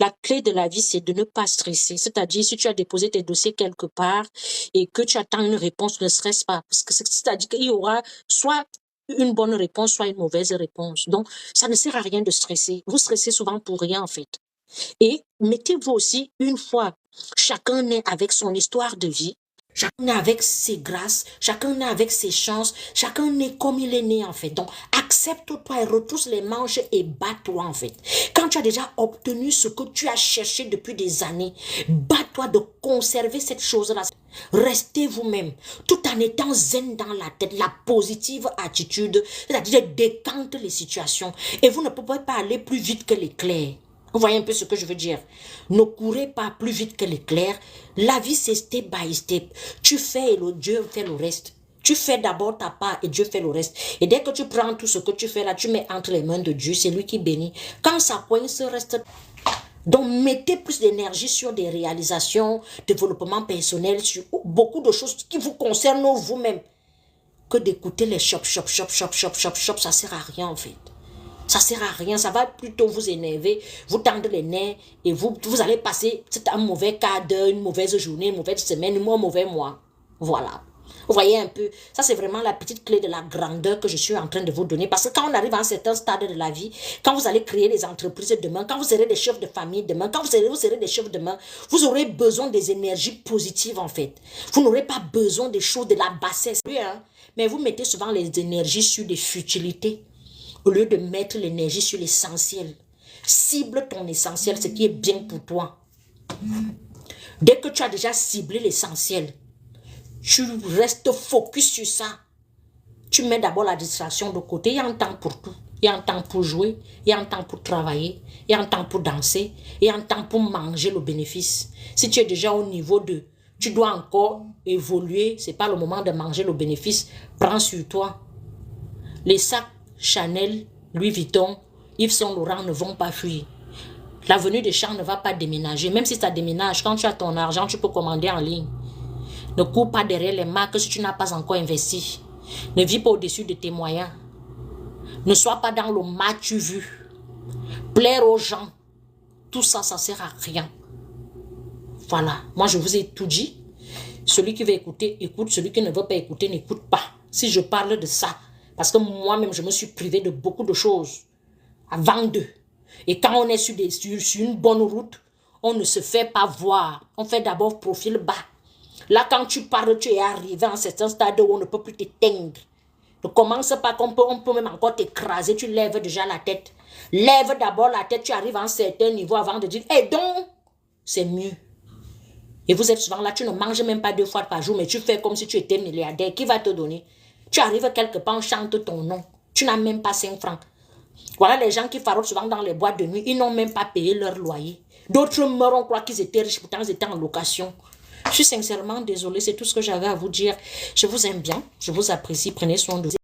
La clé de la vie, c'est de ne pas stresser. C'est-à-dire, si tu as déposé tes dossiers quelque part et que tu attends une réponse, ne stresse pas. Parce que c'est-à-dire qu'il y aura soit une bonne réponse, soit une mauvaise réponse. Donc, ça ne sert à rien de stresser. Vous stressez souvent pour rien, en fait. Et mettez-vous aussi une fois, chacun est avec son histoire de vie. Chacun est avec ses grâces, chacun est avec ses chances, chacun est comme il est né en fait. Donc, accepte-toi et retrousse les manches et bats-toi en fait. Quand tu as déjà obtenu ce que tu as cherché depuis des années, bats-toi de conserver cette chose-là. Restez vous-même, tout en étant zen dans la tête, la positive attitude, c'est-à-dire décante les situations. Et vous ne pouvez pas aller plus vite que l'éclair. Vous voyez un peu ce que je veux dire? Ne courez pas plus vite que l'éclair. La vie, c'est step by step. Tu fais et Dieu fait le reste. Tu fais d'abord ta part et Dieu fait le reste. Et dès que tu prends tout ce que tu fais là, tu mets entre les mains de Dieu, c'est lui qui bénit. Quand ça coince, reste. Donc, mettez plus d'énergie sur des réalisations, développement personnel, sur beaucoup de choses qui vous concernent vous-même, que d'écouter les chop, chop, chop, chop, chop, chop, chop, ça sert à rien en fait. Ça sert à rien, ça va plutôt vous énerver, vous tendre les nerfs et vous allez passer un mauvais quart d'heure, une mauvaise journée, une mauvaise semaine, un mauvais mois. Voilà. Vous voyez un peu, ça c'est vraiment la petite clé de la grandeur que je suis en train de vous donner. Parce que quand on arrive à un certain stade de la vie, quand vous allez créer des entreprises demain, quand vous serez des chefs de famille demain, quand vous serez des chefs demain, vous aurez besoin des énergies positives en fait. Vous n'aurez pas besoin des choses de la bassesse. Oui, hein? Mais vous mettez souvent les énergies sur des futilités au lieu de mettre l'énergie sur l'essentiel. Cible ton essentiel, ce qui est bien pour toi. Dès que tu as déjà ciblé l'essentiel, tu restes focus sur ça. Tu mets d'abord la distraction de côté. Il y a un temps pour tout. Il y a un temps pour jouer. Il y a un temps pour travailler. Il y a un temps pour danser. Il y a un temps pour manger le bénéfice. Si tu es déjà au niveau de... Tu dois encore évoluer. Ce n'est pas le moment de manger le bénéfice. Prends sur toi. Les sacs Chanel, Louis Vuitton, Yves Saint Laurent ne vont pas fuir. L'avenue des Champs ne va pas déménager. Même si ça déménage, quand tu as ton argent, tu peux commander en ligne. Ne cours pas derrière les marques si tu n'as pas encore investi. Ne vis pas au-dessus de tes moyens. Ne sois pas dans le mas-tu vu. Plaire aux gens. Tout ça, ça ne sert à rien. Voilà. Moi, je vous ai tout dit. Celui qui veut écouter, écoute. Celui qui ne veut pas écouter, n'écoute pas. Si je parle de ça, parce que moi-même, je me suis privé de beaucoup de choses avant d'eux. Et quand on est sur une bonne route, on ne se fait pas voir. On fait d'abord profil bas. Là, quand tu parles, tu es arrivé à un certain stade où on ne peut plus t'éteindre. Ne commence pas qu'on peut, on peut même encore t'écraser. Tu lèves déjà la tête. Lève d'abord la tête, tu arrives à un certain niveau avant de dire, eh donc, c'est mieux. Et vous êtes souvent là, tu ne manges même pas 2 fois par jour, mais tu fais comme si tu étais milliardaire. Qui va te donner? Tu arrives quelque part, on chante ton nom. Tu n'as même pas 5 francs. Voilà les gens qui faraudent souvent dans les boîtes de nuit. Ils n'ont même pas payé leur loyer. D'autres meurent, on croit qu'ils étaient riches, pourtant ils étaient en location. Je suis sincèrement désolée, c'est tout ce que j'avais à vous dire. Je vous aime bien, je vous apprécie, prenez soin de vous.